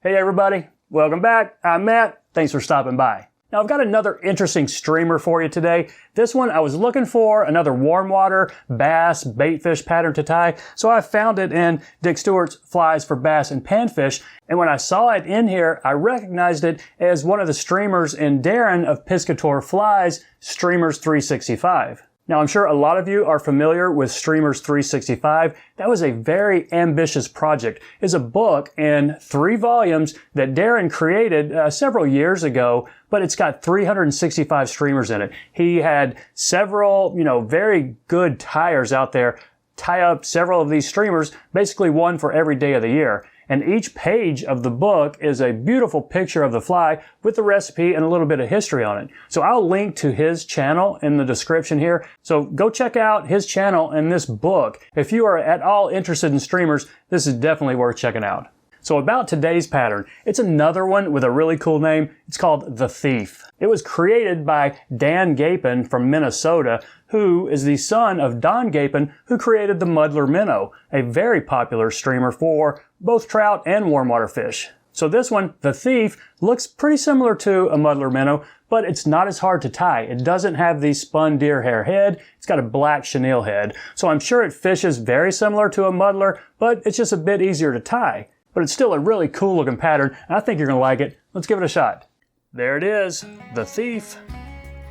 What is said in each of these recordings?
Hey everybody, welcome back. I'm Matt. Thanks for stopping by. Now I've got another interesting streamer for you today. This one I was looking for another warm water bass baitfish pattern to tie, so I found it in Dick Stewart's Flies for Bass and Panfish, and when I saw it in here, I recognized it as one of the streamers in Darren of Piscator Flies, Streamers 365. Now, I'm sure a lot of you are familiar with Streamers 365. That was a very ambitious project. It's a book in 3 volumes that Darren created several years ago, but it's got 365 streamers in it. He had several, very good tiers out there tie up several of these streamers, basically one for every day of the year. And each page of the book is a beautiful picture of the fly with the recipe and a little bit of history on it. So I'll link to his channel in the description here. So go check out his channel and this book. If you are at all interested in streamers, this is definitely worth checking out. So about today's pattern, it's another one with a really cool name. It's called The Thief. It was created by Dan Gapen from Minnesota, who is the son of Dan Gapen, who created the Muddler Minnow, a very popular streamer for both trout and warm water fish. So this one, The Thief, looks pretty similar to a Muddler Minnow, but it's not as hard to tie. It doesn't have the spun deer hair head. It's got a black chenille head. So I'm sure it fishes very similar to a muddler, but it's just a bit easier to tie. But it's still a really cool looking pattern, and I think you're going to like it. Let's give it a shot. There it is, The Thief.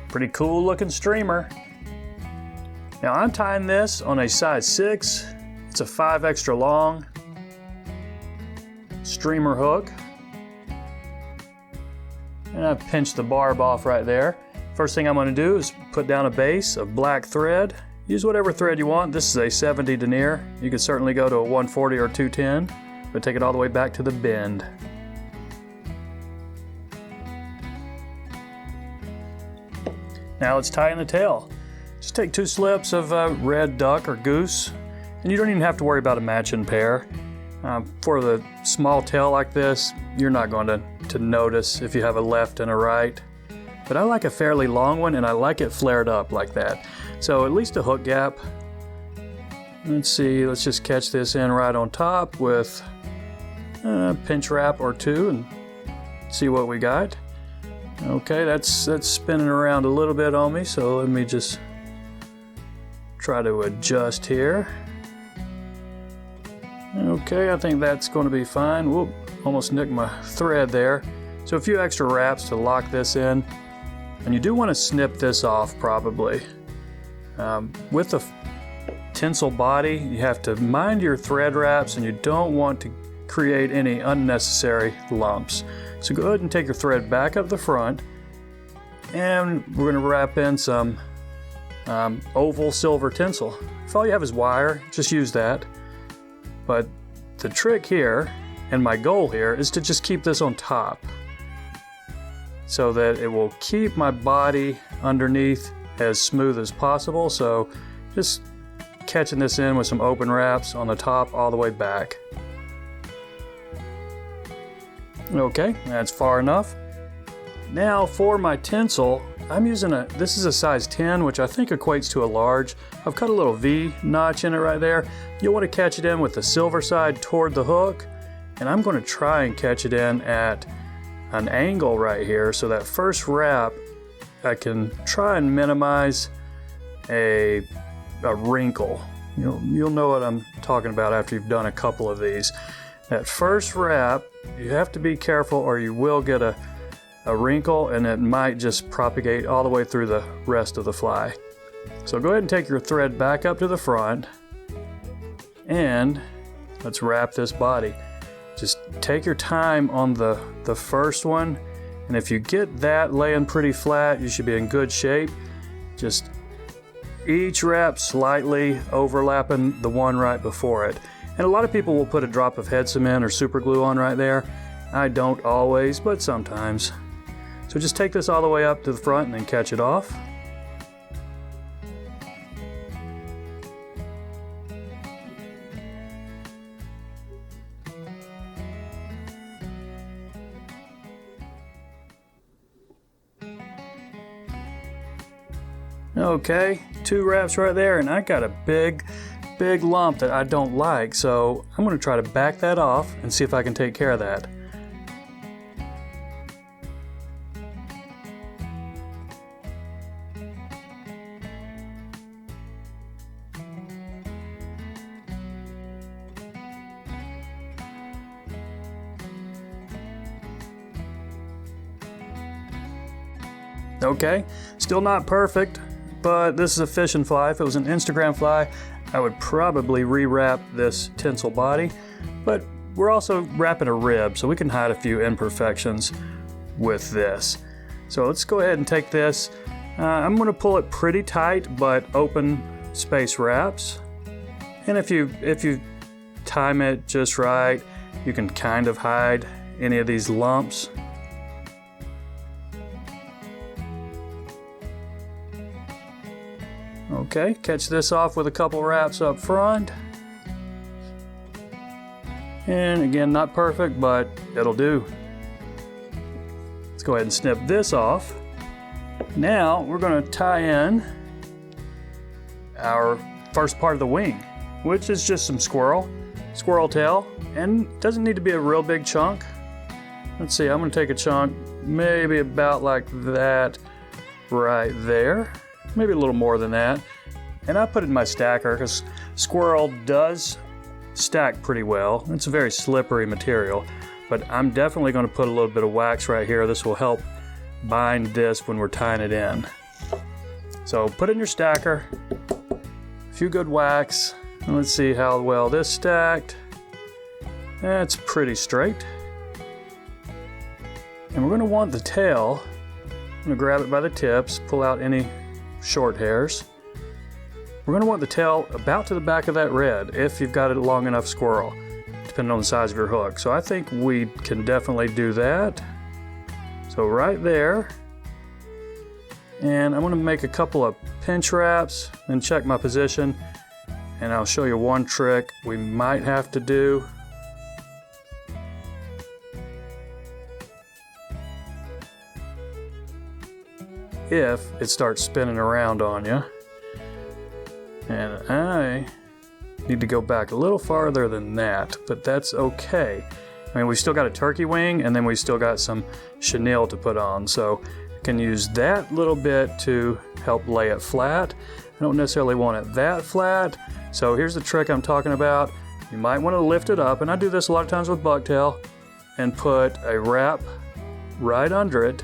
Pretty cool looking streamer. Now I'm tying this on a size 6. It's a 5 extra long streamer hook. And I've pinched the barb off right there. First thing I'm going to do is put down a base of black thread. Use whatever thread you want. This is a 70 denier. You could certainly go to a 140 or 210. But take it all the way back to the bend. Now let's tie in the tail. Just take 2 slips of red duck or goose, and you don't even have to worry about a matching pair. For the small tail like this, you're not going to notice if you have a left and a right. But I like a fairly long one, and I like it flared up like that. So at least a hook gap. Let's see, let's just catch this in right on top with a pinch wrap or 2 and see what we got. Okay, that's spinning around a little bit on me, so let me just try to adjust here. Okay, I think that's going to be fine. Whoop, almost nicked my thread there. So a few extra wraps to lock this in, and you do want to snip this off probably. With the tinsel body, you have to mind your thread wraps, and you don't want to create any unnecessary lumps. So go ahead and take your thread back up the front, and we're going to wrap in some oval silver tinsel. If all you have is wire, just use that. But the trick here, and my goal here, is to just keep this on top so that it will keep my body underneath as smooth as possible. So just catching this in with some open wraps on the top all the way back. Okay, that's far enough. Now for my tinsel, I'm using this is a size 10, which I think equates to a large. I've cut a little V notch in it right there. You'll want to catch it in with the silver side toward the hook, and I'm going to try and catch it in at an angle right here, so that first wrap I can try and minimize a wrinkle. You'll know what I'm talking about after you've done a couple of these. That first wrap, you have to be careful or you will get a wrinkle, and it might just propagate all the way through the rest of the fly. So go ahead and take your thread back up to the front, and let's wrap this body. Just take your time on the first one, and if you get that laying pretty flat, you should be in good shape. Just each wrap slightly overlapping the one right before it. And a lot of people will put a drop of head cement or super glue on right there. I don't always, but sometimes. So just take this all the way up to the front and then catch it off. Okay, 2 wraps right there, and I got a big lump that I don't like, so I'm going to try to back that off and see if I can take care of that. Okay, still not perfect, but this is a fishing fly. If it was an Instagram fly, I would probably rewrap this tinsel body, but we're also wrapping a rib, so we can hide a few imperfections with this. So let's go ahead and take this. I'm going to pull it pretty tight, but open space wraps. And if you time it just right, you can kind of hide any of these lumps. Okay, catch this off with a couple wraps up front. And again, not perfect, but it'll do. Let's go ahead and snip this off. Now we're going to tie in our first part of the wing, which is just some squirrel tail, and doesn't need to be a real big chunk. Let's see, I'm going to take a chunk maybe about like that right there, maybe a little more than that, and I put it in my stacker because squirrel does stack pretty well. It's a very slippery material, but I'm definitely going to put a little bit of wax right here. This will help bind this when we're tying it in. So put it in your stacker, a few good wax, and let's see how well this stacked. That's pretty straight. And we're going to want the tail. I'm going to grab it by the tips, pull out any short hairs. We're going to want the tail about to the back of that red if you've got a long enough squirrel, depending on the size of your hook. So I think we can definitely do that. So right there. And I'm going to make a couple of pinch wraps and check my position. And I'll show you one trick we might have to do. If it starts spinning around on you. And I need to go back a little farther than that, but that's okay. I mean, we still got a turkey wing, and then we still got some chenille to put on, so I can use that little bit to help lay it flat. I don't necessarily want it that flat, so here's the trick I'm talking about. You might want to lift it up, and I do this a lot of times with bucktail, and put a wrap right under it.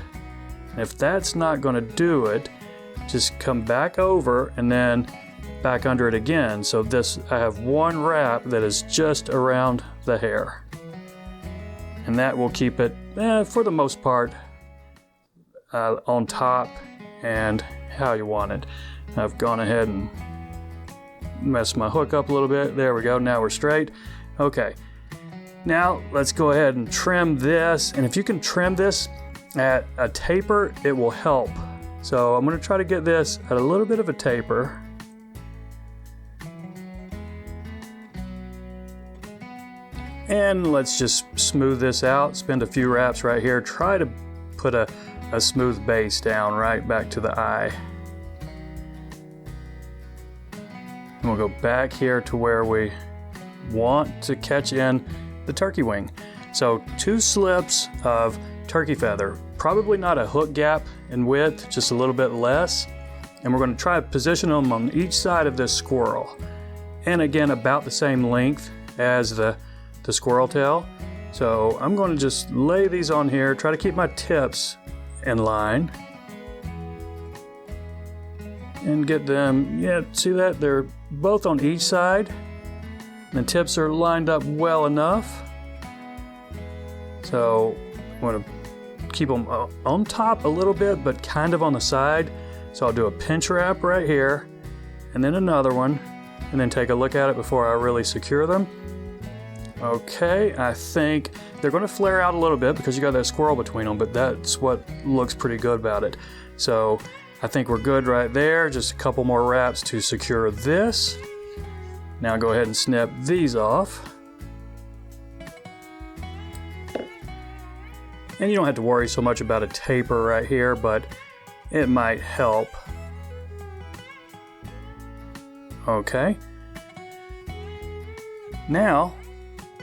And if that's not going to do it, just come back over and then back under it again. So this, I have one wrap that is just around the hair. And that will keep it, for the most part, on top and how you want it. I've gone ahead and messed my hook up a little bit. There we go, now we're straight. Okay, now let's go ahead and trim this. And if you can trim this at a taper, it will help. So I'm going to try to get this at a little bit of a taper. And let's just smooth this out, spend a few wraps right here, try to put a smooth base down right back to the eye. And we'll go back here to where we want to catch in the turkey wing. So 2 slips of turkey feather, probably not a hook gap in width, just a little bit less. And we're going to try to position them on each side of this squirrel. And again, about the same length as the squirrel tail. So I'm going to just lay these on here, try to keep my tips in line. And get them, see that? They're both on each side. The tips are lined up well enough. So I'm going to keep them on top a little bit, but kind of on the side. So I'll do a pinch wrap right here, and then another one, and then take a look at it before I really secure them. Okay, I think they're going to flare out a little bit because you got that squirrel between them, but that's what looks pretty good about it. So I think we're good right there. Just a couple more wraps to secure this. Now go ahead and snip these off. And you don't have to worry so much about a taper right here, but it might help. Okay. Now,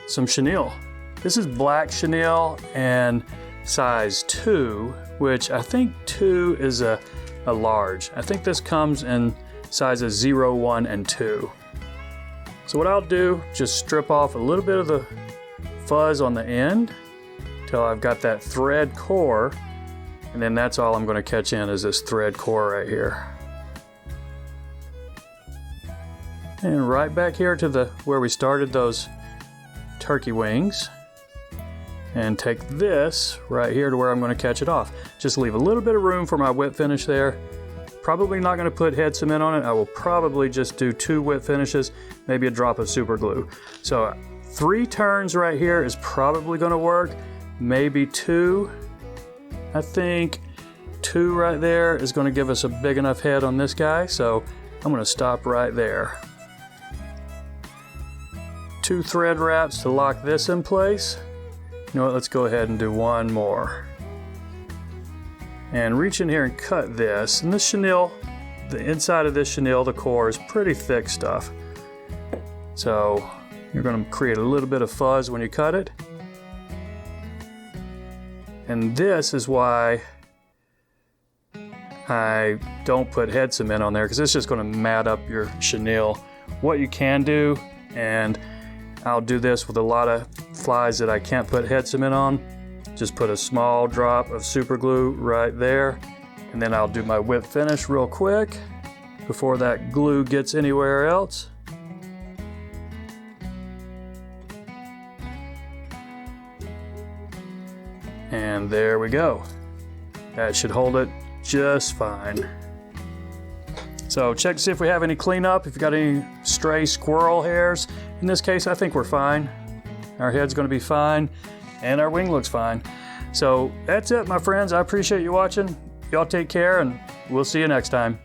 some chenille. This is black chenille and size 2, which I think 2 is a large. I think this comes in sizes 0, 1, and 2. So what I'll do, just strip off a little bit of the fuzz on the end till I've got that thread core, And then that's all I'm going to catch in is this thread core right here. And right back here to where we started those turkey wings. And take this right here to where I'm going to catch it off. Just leave a little bit of room for my whip finish there. Probably not going to put head cement on it. I will probably just do 2 whip finishes, maybe a drop of super glue. So 3 turns right here is probably going to work. Maybe 2. I think 2 right there is going to give us a big enough head on this guy. So I'm going to stop right there. 2 thread wraps to lock this in place. You know what, let's go ahead and do 1 more. And reach in here and cut this. And this chenille, the inside of this chenille, the core, is pretty thick stuff. So you're going to create a little bit of fuzz when you cut it. And this is why I don't put head cement on there, because it's just going to mat up your chenille. What you can do, and I'll do this with a lot of flies that I can't put head cement on. Just put a small drop of super glue right there, and then I'll do my whip finish real quick before that glue gets anywhere else. And there we go. That should hold it just fine. So check to see if we have any cleanup, if you got any stray squirrel hairs. In this case, I think we're fine. Our head's gonna be fine, and our wing looks fine. So that's it, my friends. I appreciate you watching. Y'all take care, and we'll see you next time.